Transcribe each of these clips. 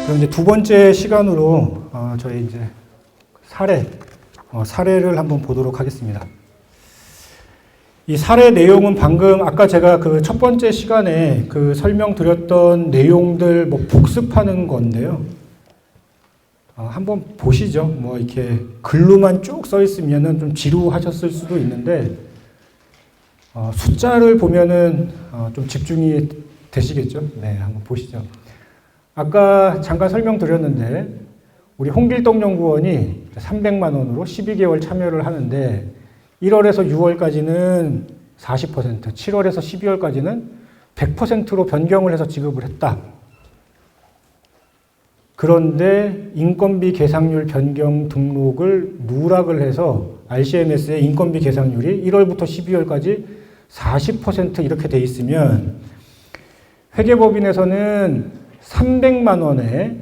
그럼 이제 두 번째 시간으로 저희 이제 사례를 한번 보도록 하겠습니다. 이 사례 내용은 방금 아까 제가 그 첫 번째 시간에 그 설명드렸던 내용들 뭐 복습하는 건데요. 한번 보시죠. 뭐 이렇게 글로만 쭉 써 있으면은 좀 지루하셨을 수도 있는데 숫자를 보면은 좀 집중이 되시겠죠. 네, 한번 보시죠. 아까 잠깐 설명드렸는데 우리 홍길동 연구원이 300만 원으로 12개월 참여를 하는데 1월에서 6월까지는 40%, 7월에서 12월까지는 100%로 변경을 해서 지급을 했다. 그런데 인건비 계상률 변경 등록을 누락을 해서 RCMS의 인건비 계상률이 1월부터 12월까지 40% 이렇게 돼 있으면 회계법인에서는 300만 원에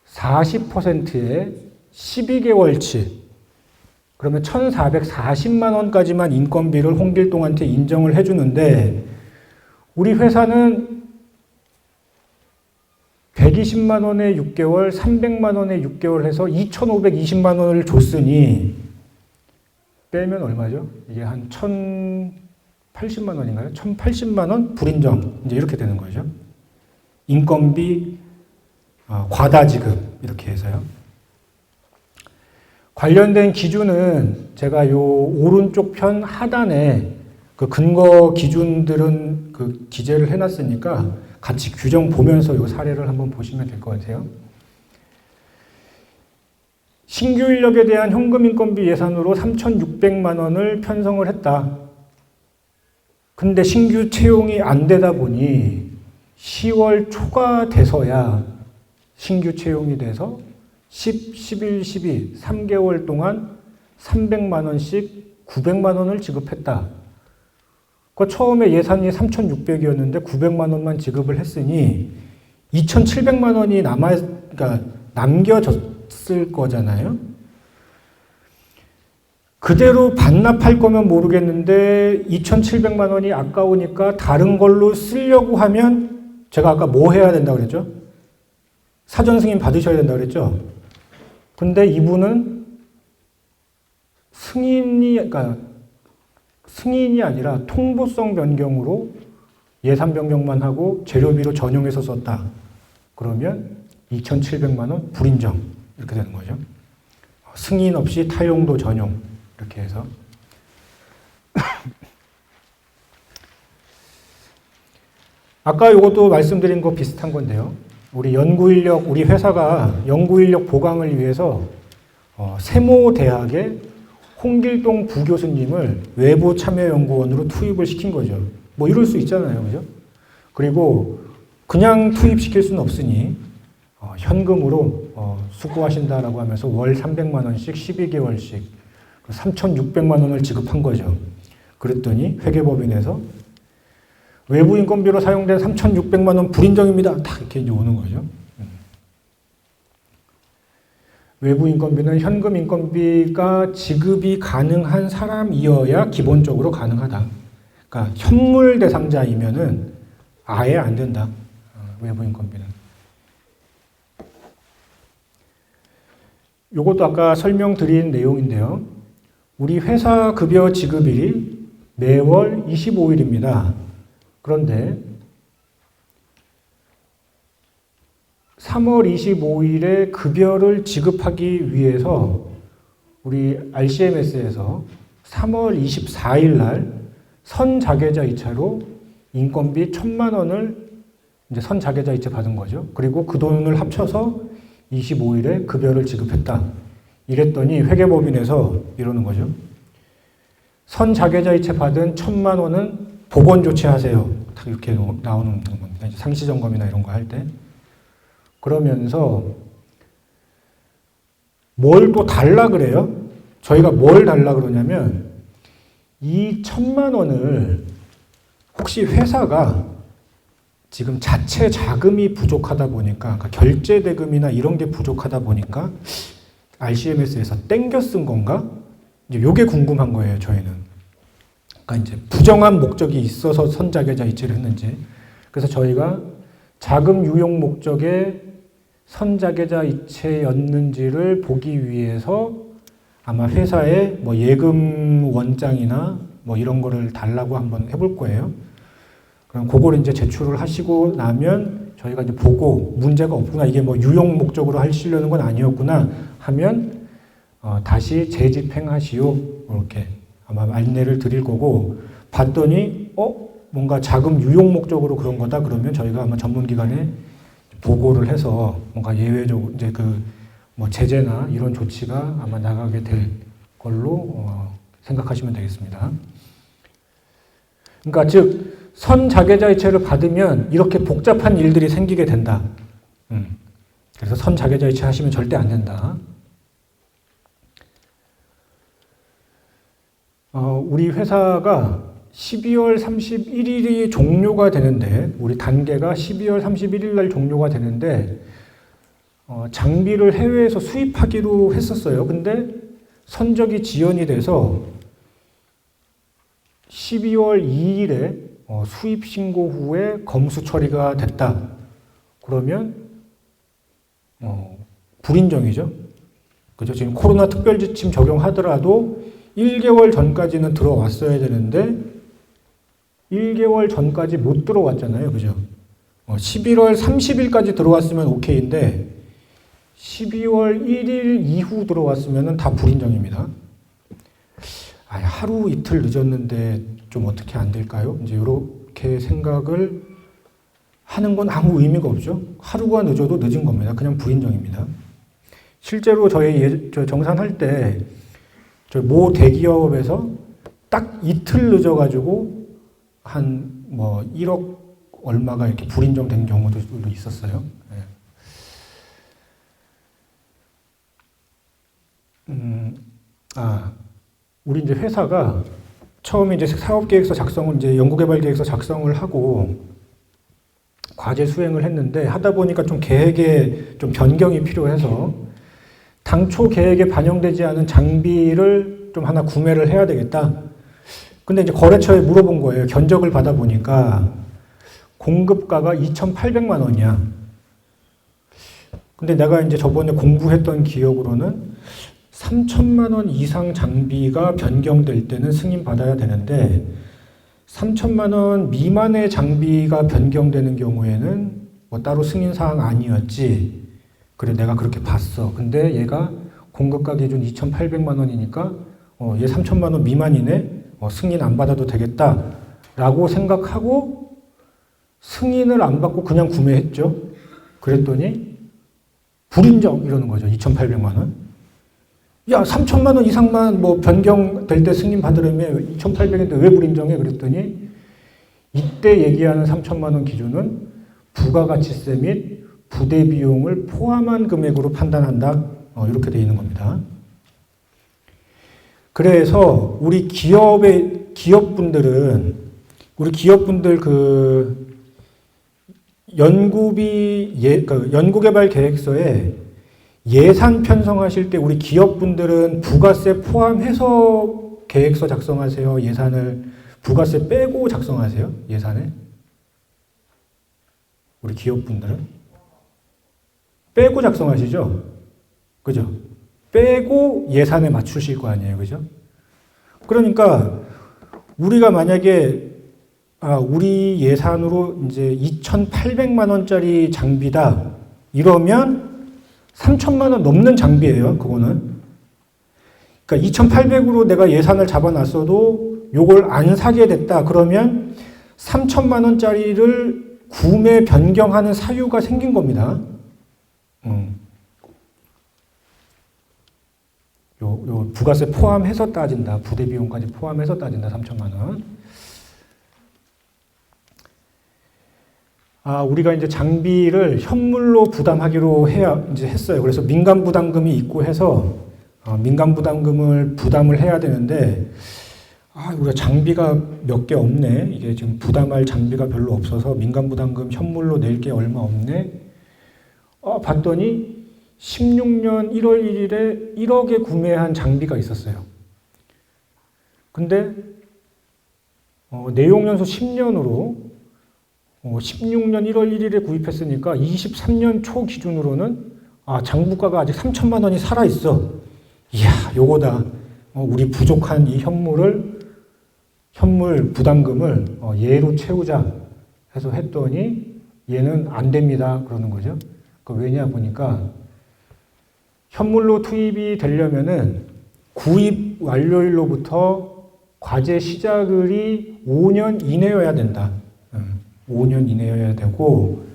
40%에 12개월치 그러면 1,440만 원까지만 인건비를 홍길동한테 인정을 해주는데 우리 회사는 120만 원에 6개월, 300만 원에 6개월 해서 2,520만 원을 줬으니 빼면 얼마죠? 이게 한 1,080만 원인가요? 1,080만 원 불인정 이제 이렇게 되는 거죠. 인건비 과다 지급 이렇게 해서요. 관련된 기준은 제가 요 오른쪽 편 하단에 그 근거 기준들은 그 기재를 해놨으니까 같이 규정 보면서 요 사례를 한번 보시면 될 것 같아요. 신규 인력에 대한 현금 인건비 예산으로 3,600만 원을 편성을 했다. 근데 신규 채용이 안 되다 보니 10월 초가 돼서야 신규 채용이 돼서 10, 11, 12, 3개월 동안 300만 원씩 900만 원을 지급했다. 그 처음에 예산이 3,600이었는데 900만 원만 지급을 했으니 2,700만 원이 그러니까 남겨졌을 거잖아요. 그대로 반납할 거면 모르겠는데 2,700만 원이 아까우니까 다른 걸로 쓰려고 하면 제가 아까 뭐 해야 된다고 그랬죠? 사전 승인 받으셔야 된다고 그랬죠? 근데 이분은 그러니까 승인이 아니라 통보성 변경으로 예산 변경만 하고 재료비로 전용해서 썼다. 그러면 2,700만 원 불인정 이렇게 되는 거죠. 승인 없이 타용도 전용 이렇게 해서 아까 이것도 말씀드린 거 비슷한 건데요. 우리 회사가 연구인력 보강을 위해서 세모대학에 홍길동 부교수님을 외부 참여연구원으로 투입을 시킨 거죠. 뭐 이럴 수 있잖아요. 그죠? 그리고 그냥 투입시킬 수는 없으니 현금으로 수고하신다라고 하면서 월 300만 원씩 12개월씩 3,600만 원을 지급한 거죠. 그랬더니 회계법인에서 외부 인건비로 사용된 3,600만 원 불인정입니다. 딱 이렇게 이제 오는 거죠. 외부 인건비는 현금 인건비가 지급이 가능한 사람이어야 기본적으로 가능하다. 그러니까 현물 대상자이면은 아예 안 된다. 외부 인건비는. 요것도 아까 설명드린 내용인데요. 우리 회사 급여 지급일이 매월 25일입니다. 그런데 3월 25일에 급여를 지급하기 위해서 우리 RCMS에서 3월 24일 날 선자계자이체로 인건비 1,000만 원을 이제 선자계자이체 받은 거죠. 그리고 그 돈을 합쳐서 25일에 급여를 지급했다. 이랬더니 회계법인에서 이러는 거죠. 선자계자이체 받은 1,000만 원은 보건 조치하세요. 딱 이렇게 나오는 겁니다. 상시 점검이나 이런 거 할 때. 그러면서 뭘 또 달라 그래요? 저희가 뭘 달라 그러냐면 이 1,000만 원을 혹시 회사가 지금 자체 자금이 부족하다 보니까 그러니까 결제 대금이나 이런 게 부족하다 보니까 RCMS에서 땡겨 쓴 건가? 이제 요게 궁금한 거예요, 저희는. 그러니까 이제 부정한 목적이 있어서 선자계자 이체를 했는지. 그래서 저희가 자금 유용 목적에 선자계자 이체였는지를 보기 위해서 아마 회사에 뭐 예금 원장이나 뭐 이런 거를 달라고 한번 해볼 거예요. 그럼 그걸 이제 제출을 하시고 나면 저희가 이제 보고 문제가 없구나, 이게 뭐 유용 목적으로 하시려는 건 아니었구나 하면 다시 재집행하시오, 이렇게 아마 안내를 드릴 거고, 봤더니 뭔가 자금 유용 목적으로 그런 거다 그러면 저희가 아마 전문기관에 보고를 해서 뭔가 예외적으로 이제 뭐 제재나 이런 조치가 아마 나가게 될 걸로 생각하시면 되겠습니다. 그러니까 즉 선자계자이체를 받으면 이렇게 복잡한 일들이 생기게 된다. 그래서 선자계자이체 하시면 절대 안 된다. 우리 회사가 12월 31일이 종료가 되는데, 우리 단계가 12월 31일 날 종료가 되는데, 장비를 해외에서 수입하기로 했었어요. 근데 선적이 지연이 돼서 12월 2일에 수입 신고 후에 검수 처리가 됐다. 그러면 불인정이죠. 그죠? 지금 코로나 특별지침 적용하더라도 1개월 전까지는 들어왔어야 되는데 1개월 전까지 못 들어왔잖아요. 그죠? 11월 30일까지 들어왔으면 오케이인데 12월 1일 이후 들어왔으면 다 불인정입니다. 하루 이틀 늦었는데 좀 어떻게 안 될까요? 이제 이렇게 생각을 하는 건 아무 의미가 없죠. 하루가 늦어도 늦은 겁니다. 그냥 불인정입니다. 실제로 저희 정산할 때 모 대기업에서 딱 이틀 늦어가지고 한 뭐 1억 얼마가 이렇게 불인정된 경우도 있었어요. 우리 이제 회사가 처음에 이제 사업계획서 작성을 이제 연구개발계획서 작성을 하고 과제 수행을 했는데 하다 보니까 좀 계획에 좀 변경이 필요해서 당초 계획에 반영되지 않은 장비를 좀 하나 구매를 해야 되겠다. 근데 이제 거래처에 물어본 거예요. 견적을 받아보니까 공급가가 2,800만 원이야. 근데 내가 이제 저번에 공부했던 기억으로는 3천만 원 이상 장비가 변경될 때는 승인받아야 되는데 3천만 원 미만의 장비가 변경되는 경우에는 뭐 따로 승인사항 아니었지. 그래, 내가 그렇게 봤어. 근데 얘가 공급가 기준 2,800만 원이니까 얘 3천만 원 미만이네. 승인 안 받아도 되겠다 라고 생각하고 승인을 안 받고 그냥 구매했죠. 그랬더니 불인정 이러는 거죠. 2,800만 원. 야, 3천만 원 이상만 뭐 변경될 때 승인 받으려면 2,800인데 왜 불인정해? 그랬더니 이때 얘기하는 3천만 원 기준은 부가가치세 및 부대 비용을 포함한 금액으로 판단한다. 이렇게 돼 있는 겁니다. 그래서 우리 기업분들 연구개발 계획서에 예산 편성하실 때 우리 기업분들은 부가세 포함해서 계획서 작성하세요? 부가세 빼고 작성하세요? 예산을? 우리 기업분들은? 빼고 작성하시죠? 그죠? 빼고 예산에 맞추실 거 아니에요. 그죠? 그러니까 우리가 만약에 우리 예산으로 이제 2,800만 원짜리 장비다 이러면 3천만 원 넘는 장비예요. 그거는. 그러니까 2,800으로 내가 예산을 잡아놨어도 요걸 안 사게 됐다. 그러면 3천만 원짜리를 구매 변경하는 사유가 생긴 겁니다. 요 부가세 포함해서 따진다. 부대 비용까지 포함해서 따진다. 3천만 원. 우리가 이제 장비를 현물로 부담하기로 했어요. 그래서 민간 부담금이 있고 해서 민간 부담금을 부담을 해야 되는데 우리가 장비가 몇 개 없네. 이게 지금 부담할 장비가 별로 없어서 민간 부담금 현물로 낼 게 얼마 없네. 봤더니 16년 1월 1일에 1억에 구매한 장비가 있었어요. 근데 내용연수 10년으로 16년 1월 1일에 구입했으니까 23년 초 기준으로는 장부가가 아직 3천만 원이 살아있어. 이야, 요거다. 우리 부족한 이 현물 부담금을 얘로 채우자 해서 했더니 얘는 안 됩니다. 그러는 거죠. 왜냐 보니까 현물로 투입이 되려면은 구입 완료일로부터 과제 시작일이 5년 이내여야 된다. 5년 이내여야 되고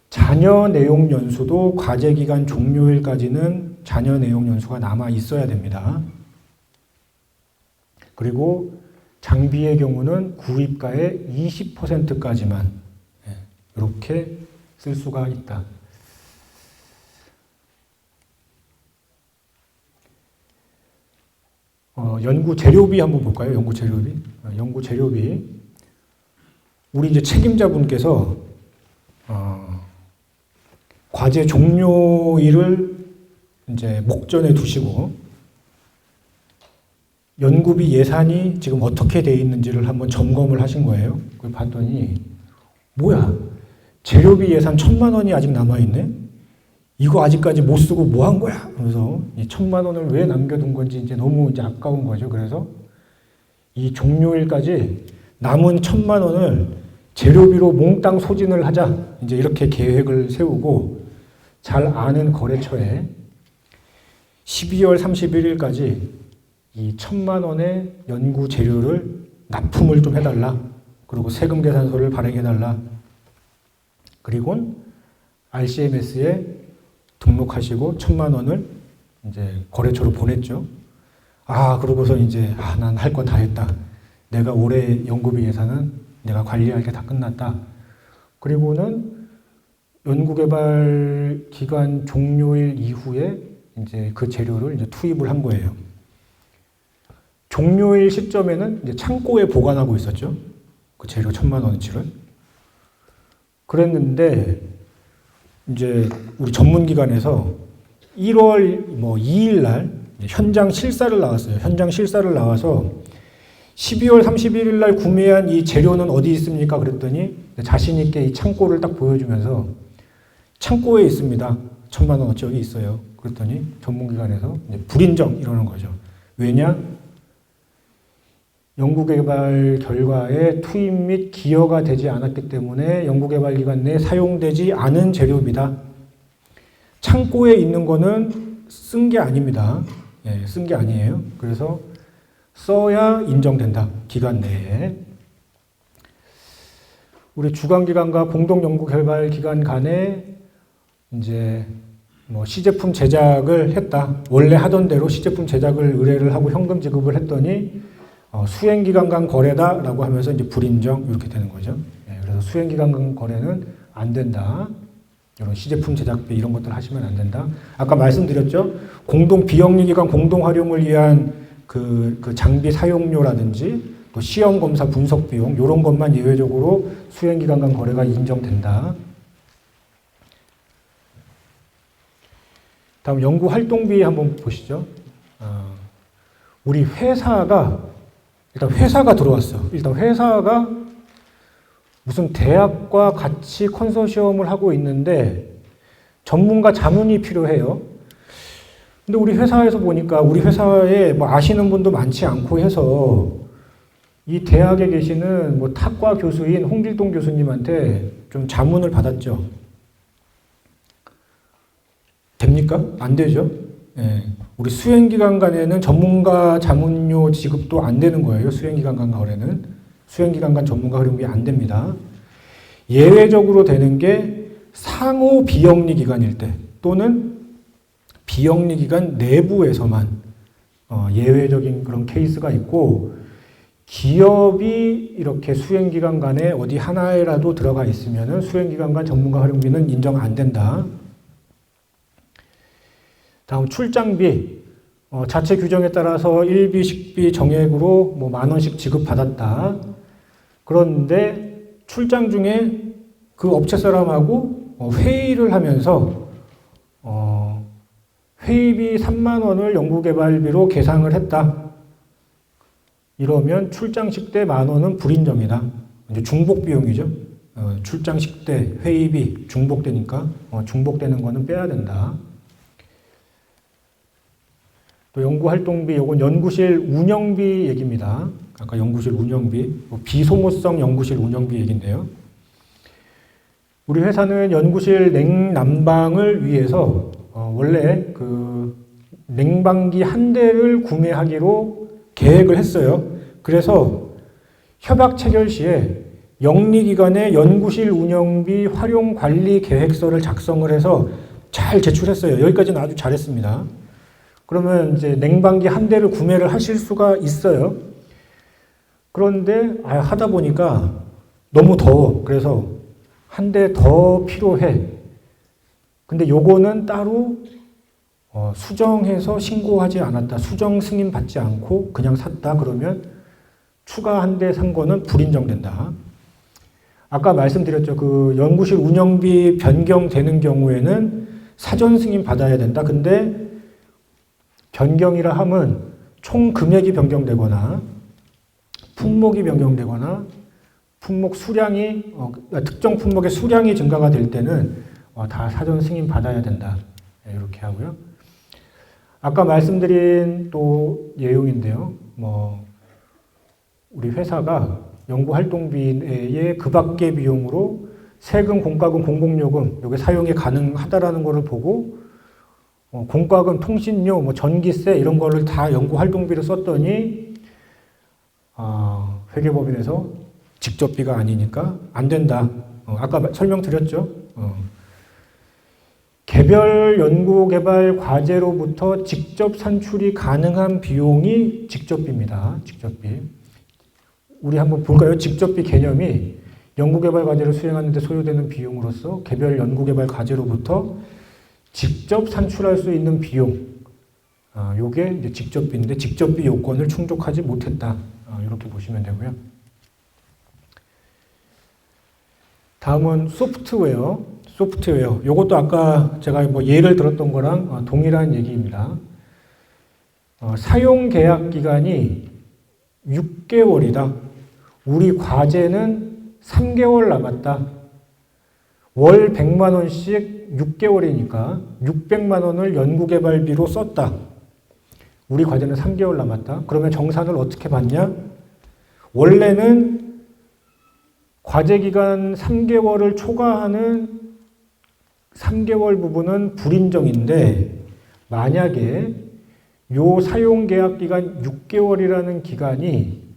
잔여 내용 연수도 과제 기간 종료일까지는 잔여 내용 연수가 남아 있어야 됩니다. 그리고 장비의 경우는 구입가의 20%까지만 이렇게 쓸 수가 있다. 연구 재료비 한번 볼까요? 연구 재료비. 연구 재료비. 우리 이제 책임자분께서 과제 종료일을 이제 목전에 두시고 연구비 예산이 지금 어떻게 돼 있는지를 한번 점검을 하신 거예요. 그걸 봤더니 뭐야? 재료비 예산 1,000만 원이 아직 남아 있네. 이거 아직까지 못 쓰고 뭐 한 거야? 그래서 이 1,000만 원을 왜 남겨둔 건지 이제 너무 이제 아까운 거죠. 그래서 이 종료일까지 남은 1,000만 원을 재료비로 몽땅 소진을 하자. 이제 이렇게 계획을 세우고 잘 아는 거래처에 12월 31일까지 이 1,000만 원의 연구 재료를 납품을 좀 해달라. 그리고 세금 계산서를 발행해달라. 그리고 RCMS에 등록하시고 1,000만 원을 이제 거래처로 보냈죠. 그러고서 이제 난 할 거 다 했다. 내가 올해 연구비 예산은 내가 관리할 게 다 끝났다. 그리고는 연구개발 기간 종료일 이후에 이제 그 재료를 이제 투입을 한 거예요. 종료일 시점에는 이제 창고에 보관하고 있었죠. 그 재료 1,000만 원어치를. 그랬는데 이제 우리 전문기관에서 1월 2일 날 현장 실사를 나왔어요. 현장 실사를 나와서 12월 31일 날 구매한 이 재료는 어디 있습니까? 그랬더니 자신 있게 이 창고를 딱 보여주면서 창고에 있습니다. 1,000만 원어치 여기 있어요. 그랬더니 전문기관에서 이제 불인정 이러는 거죠. 왜냐? 연구개발 결과에 투입 및 기여가 되지 않았기 때문에 연구개발기관 내에 사용되지 않은 재료비다. 창고에 있는 거는 쓴 게 아닙니다. 쓴 게 아니에요. 그래서 써야 인정된다. 기간 내에. 우리 주관기관과 공동연구개발기관 간에 이제 시제품 제작을 했다. 원래 하던 대로 시제품 제작을 의뢰를 하고 현금 지급을 했더니 수행기간 간 거래다라고 하면서 이제 불인정 이렇게 되는 거죠. 그래서 수행기간 간 거래는 안 된다. 이런 시제품 제작비 이런 것들 하시면 안 된다. 아까 말씀드렸죠. 공동 비영리기관 공동 활용을 위한 그 장비 사용료라든지 또 시험 검사 분석 비용 이런 것만 예외적으로 수행기간 간 거래가 인정된다. 다음 연구 활동비 한번 보시죠. 우리 회사가 일단 회사가 들어왔어. 일단 회사가 무슨 대학과 같이 컨소시엄을 하고 있는데 전문가 자문이 필요해요. 근데 우리 회사에서 보니까 우리 회사에 아시는 분도 많지 않고 해서 이 대학에 계시는 탁과 교수인 홍길동 교수님한테 좀 자문을 받았죠. 됩니까? 안 되죠. 우리 수행기관 간에는 전문가 자문료 지급도 안 되는 거예요. 수행기관 간 거래는. 수행기관 간 전문가 활용비 안 됩니다. 예외적으로 되는 게 상호 비영리 기관일 때 또는 비영리 기관 내부에서만 예외적인 그런 케이스가 있고 기업이 이렇게 수행기관 간에 어디 하나에라도 들어가 있으면 수행기관 간 전문가 활용비는 인정 안 된다. 다음 출장비. 자체 규정에 따라서 일비, 식비 정액으로 10,000원씩 지급받았다. 그런데 출장 중에 그 업체 사람하고 회의를 하면서 회의비 3만 원을 연구개발비로 계상을 했다. 이러면 출장식 때 10,000원은 불인정이다. 이제 중복 비용이죠. 출장식 때 회의비 중복되니까 중복되는 거는 빼야 된다. 또 연구활동비, 요건 연구실 운영비 얘기입니다. 아까 연구실 운영비, 비소모성 연구실 운영비 얘기인데요. 우리 회사는 연구실 냉난방을 위해서 원래 그 냉방기 한 대를 구매하기로 계획을 했어요. 그래서 협약 체결 시에 영리기관의 연구실 운영비 활용 관리 계획서를 작성을 해서 잘 제출했어요. 여기까지는 아주 잘했습니다. 그러면 이제 냉방기 한 대를 구매를 하실 수가 있어요. 그런데 하다 보니까 너무 더워. 그래서 한 대 더 필요해. 근데 요거는 따로 수정해서 신고하지 않았다. 수정 승인 받지 않고 그냥 샀다. 그러면 추가 한 대 산 거는 불인정된다. 아까 말씀드렸죠. 그 연구실 운영비 변경되는 경우에는 사전 승인 받아야 된다. 근데 변경이라 함은 총 금액이 변경되거나 품목이 변경되거나 품목 수량이 특정 품목의 수량이 증가가 될 때는 다 사전 승인 받아야 된다. 이렇게 하고요. 아까 말씀드린 또 내용인데요. 우리 회사가 연구활동비의 그 밖의 비용으로 세금, 공과금, 공공요금 이게 사용이 가능하다라는 것을 보고 공과금, 통신료, 전기세 이런 거를 다 연구활동비로 썼더니 회계법인에서 직접비가 아니니까 안 된다. 아까 설명드렸죠. 개별 연구개발 과제로부터 직접 산출이 가능한 비용이 직접비입니다. 직접비. 우리 한번 볼까요? 직접비 개념이 연구개발 과제를 수행하는 데 소요되는 비용으로서 개별 연구개발 과제로부터 직접 산출할 수 있는 비용. 요게 이제 직접비인데 직접비 요건을 충족하지 못했다. 이렇게 보시면 되고요. 다음은 소프트웨어. 요것도 아까 제가 예를 들었던 거랑 동일한 얘기입니다. 사용 계약 기간이 6개월이다. 우리 과제는 3개월 남았다. 월 100만 원씩 6개월이니까 600만 원을 연구개발비로 썼다. 우리 과제는 3개월 남았다. 그러면 정산을 어떻게 받냐? 원래는 과제 기간 3개월을 초과하는 3개월 부분은 불인정인데 만약에 요 사용계약 기간 6개월이라는 기간이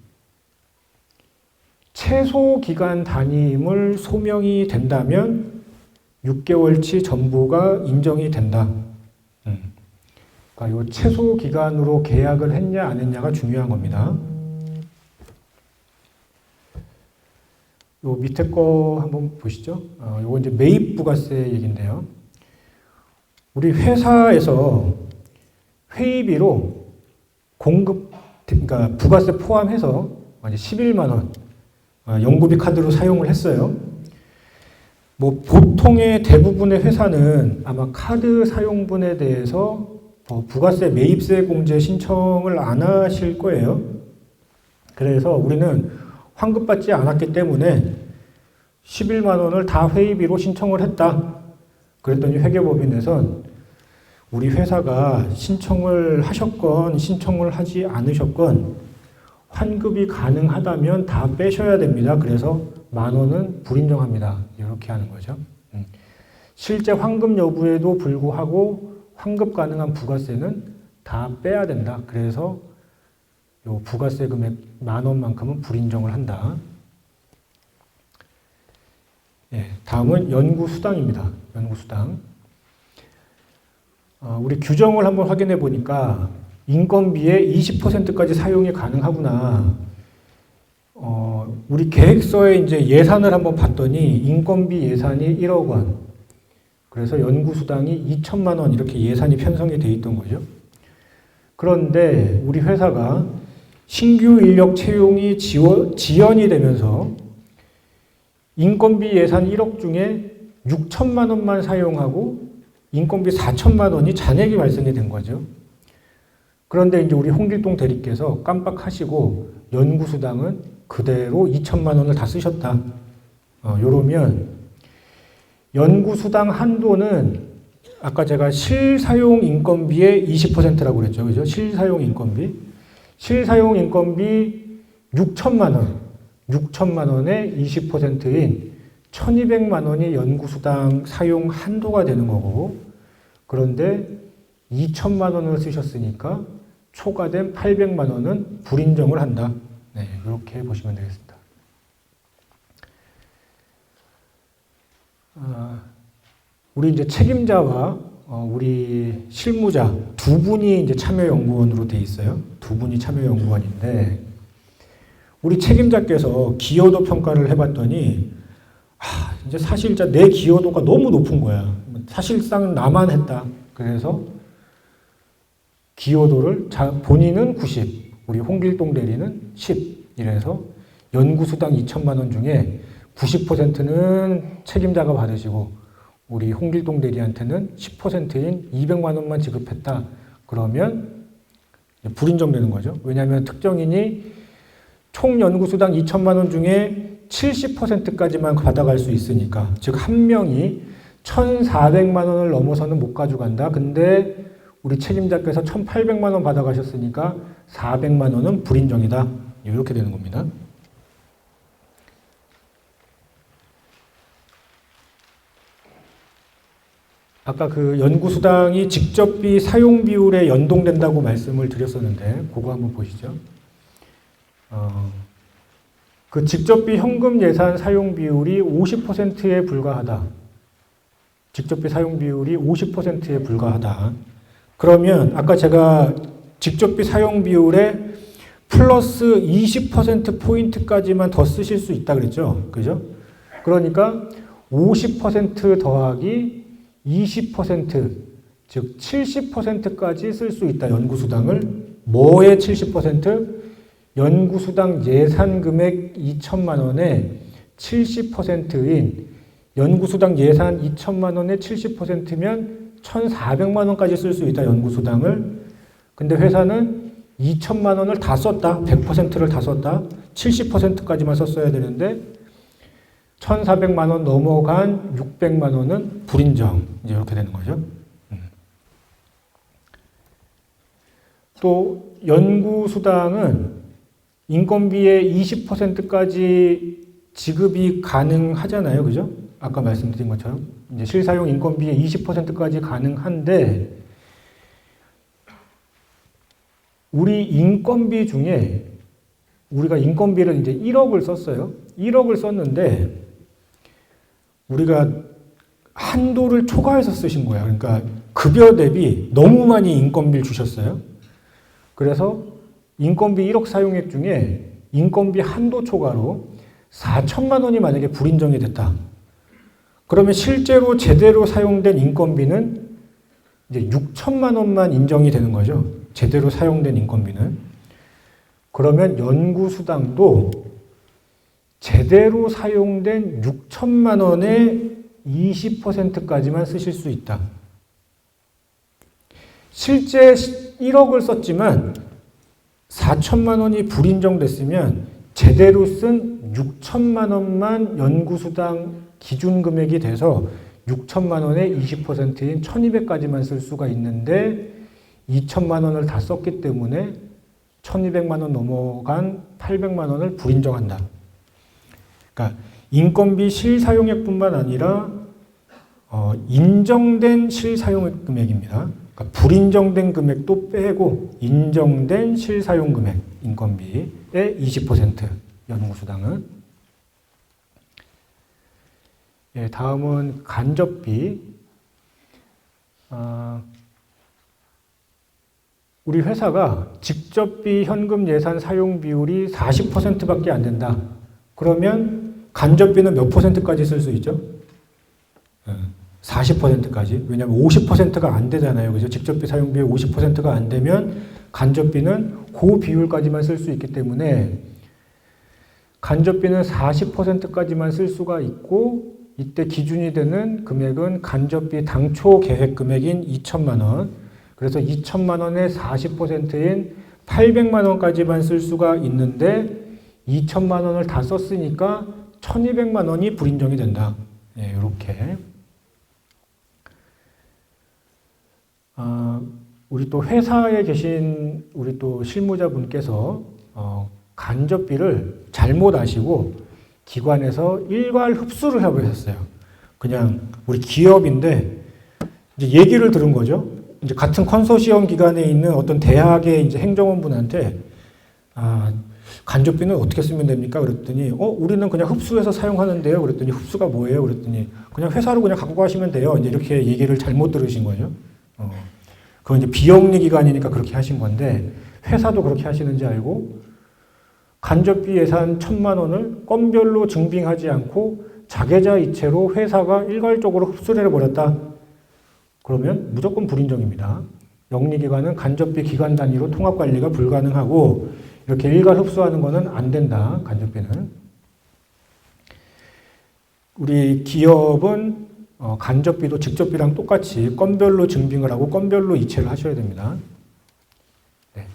최소 기간 단위임을 소명이 된다면 6개월치 전부가 인정이 된다. 그러니까 요 최소 기간으로 계약을 했냐 안 했냐가 중요한 겁니다. 요 밑에 거 한번 보시죠. 요거 이제 매입 부가세 얘기인데요. 우리 회사에서 회의비로 그러니까 부가세 포함해서 11만 원 연구비 카드로 사용을 했어요. 보통의 대부분의 회사는 아마 카드 사용분에 대해서 부가세 매입세 공제 신청을 안 하실 거예요. 그래서 우리는 환급받지 않았기 때문에 11만 원을 다 회의비로 신청을 했다. 그랬더니 회계법인에선 우리 회사가 신청을 하셨건 신청을 하지 않으셨건 환급이 가능하다면 다 빼셔야 됩니다. 그래서 만 원은 불인정합니다. 이렇게 하는 거죠. 실제 환급 여부에도 불구하고 환급 가능한 부가세는 다 빼야 된다. 그래서 요 부가세 금액 만 원만큼은 불인정을 한다. 다음은 연구수당입니다. 연구수당. 우리 규정을 한번 확인해 보니까 인건비의 20%까지 사용이 가능하구나. 우리 계획서에 이제 예산을 한번 봤더니 인건비 예산이 1억 원. 그래서 연구수당이 2천만 원 이렇게 예산이 편성이 돼 있던 거죠. 그런데 우리 회사가 신규 인력 채용이 지연이 되면서 인건비 예산 1억 중에 6천만 원만 사용하고 인건비 4천만 원이 잔액이 발생이 된 거죠. 그런데 이제 우리 홍길동 대리께서 깜빡하시고 연구수당은 그대로 2천만 원을 다 쓰셨다. 요러면 연구수당 한도는 아까 제가 실사용 인건비의 20%라고 그랬죠. 그죠? 실사용 인건비. 실사용 인건비 6천만 원. 6천만 원의 20%인 1,200만 원이 연구수당 사용 한도가 되는 거고, 그런데 2천만 원을 쓰셨으니까 초과된 800만 원은 불인정을 한다. 네, 이렇게 보시면 되겠습니다. 우리 이제 책임자와 우리 실무자 두 분이 이제 참여연구원으로 돼 있어요. 두 분이 참여연구원인데, 우리 책임자께서 기여도 평가를 해봤더니, 이제 사실 내 기여도가 너무 높은 거야. 사실상 나만 했다. 그래서 기여도를 본인은 90, 우리 홍길동 대리는 10. 이래서 연구수당 2천만 원 중에 90%는 책임자가 받으시고 우리 홍길동 대리한테는 10%인 200만 원만 지급했다. 그러면 불인정되는 거죠. 왜냐하면 특정인이 총 연구수당 2천만 원 중에 70%까지만 받아갈 수 있으니까, 즉 한 명이 1,400만 원을 넘어서는 못 가져간다. 근데 우리 책임자께서 1,800만 원 받아가셨으니까 400만 원은 불인정이다. 이렇게 되는 겁니다. 아까 그 연구수당이 직접비 사용 비율에 연동된다고 말씀을 드렸었는데, 그거 한번 보시죠. 그 직접비 현금 예산 사용 비율이 50%에 불과하다. 직접비 사용 비율이 50%에 불과하다. 그러면 아까 제가 직접비 사용 비율에 플러스 20%포인트까지만 더 쓰실 수 있다 그랬죠? 그죠? 그러니까 50% 더하기 20%, 즉 70%까지 쓸 수 있다. 연구수당을. 뭐의 70%? 연구수당 예산금액 2천만 원의 70%인 연구수당 예산 2천만 원의 70%면 1,400만 원까지 쓸 수 있다. 연구수당을. 근데 회사는 2천만 원을 다 썼다. 100%를 다 썼다. 70%까지만 썼어야 되는데 1,400만 원 넘어간 600만 원은 불인정. 이제 이렇게 되는 거죠. 또 연구수당은 인건비의 20%까지 지급이 가능하잖아요. 그죠? 아까 말씀드린 것처럼 이제 실사용 인건비의 20%까지 가능한데, 우리 인건비 중에 우리가 인건비를 이제 1억을 썼어요. 1억을 썼는데 우리가 한도를 초과해서 쓰신 거야. 그러니까 급여 대비 너무 많이 인건비를 주셨어요. 그래서 인건비 1억 사용액 중에 인건비 한도 초과로 4천만 원이 만약에 불인정이 됐다. 그러면 실제로 제대로 사용된 인건비는 이제 6천만 원만 인정이 되는 거죠. 제대로 사용된 인건비는. 그러면 연구수당도 제대로 사용된 6천만 원의 20%까지만 쓰실 수 있다. 실제 1억을 썼지만 4천만 원이 불인정됐으면 제대로 쓴 6천만 원만 연구수당 기준 금액이 돼서 6천만 원의 20%인 1,200까지만 쓸 수가 있는데 2천만 원을 다 썼기 때문에 1,200만 원 넘어간 800만 원을 불인정한다. 그러니까 인건비 실사용액뿐만 아니라 인정된 실사용액 금액입니다. 그러니까 불인정된 금액도 빼고 인정된 실사용 금액, 인건비의 20% 연구수당은. 예, 다음은 간접비. 우리 회사가 직접비 현금 예산 사용 비율이 40%밖에 안 된다. 그러면 간접비는 몇 %까지 쓸 수 있죠? 40%까지. 왜냐하면 50%가 안 되잖아요. 그죠? 직접비 사용 비율 50%가 안 되면 간접비는 그 비율까지만 쓸 수 있기 때문에 간접비는 40%까지만 쓸 수가 있고, 이때 기준이 되는 금액은 간접비 당초 계획 금액인 2천만 원. 그래서 2천만 원의 40%인 800만 원까지만 쓸 수가 있는데 2천만 원을 다 썼으니까 1200만 원이 불인정이 된다. 예, 이렇게. 우리 또 회사에 계신 우리 또 실무자분께서 간접비를 잘못 아시고 기관에서 일괄 흡수를 해버렸어요. 그냥 우리 기업인데 이제 얘기를 들은 거죠. 이제 같은 컨소시엄 기관에 있는 어떤 대학의 이제 행정원분한테 간접비는 어떻게 쓰면 됩니까? 그랬더니 우리는 그냥 흡수해서 사용하는데요. 그랬더니 흡수가 뭐예요? 그랬더니 그냥 회사로 그냥 갖고 가시면 돼요. 이제 이렇게 얘기를 잘못 들으신 거죠. 그건 이제 비영리 기관이니까 그렇게 하신 건데 회사도 그렇게 하시는지 알고 간접비 예산 1,000만 원을 건별로 증빙하지 않고 자계자 이체로 회사가 일괄적으로 흡수를 해버렸다. 그러면 무조건 불인정입니다. 영리기관은 간접비 기관 단위로 통합 관리가 불가능하고 이렇게 일괄 흡수하는 것은 안 된다. 간접비는. 우리 기업은 간접비도 직접비랑 똑같이 건별로 증빙을 하고 건별로 이체를 하셔야 됩니다. 네.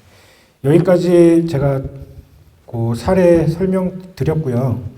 여기까지 제가 그 사례 설명드렸고요.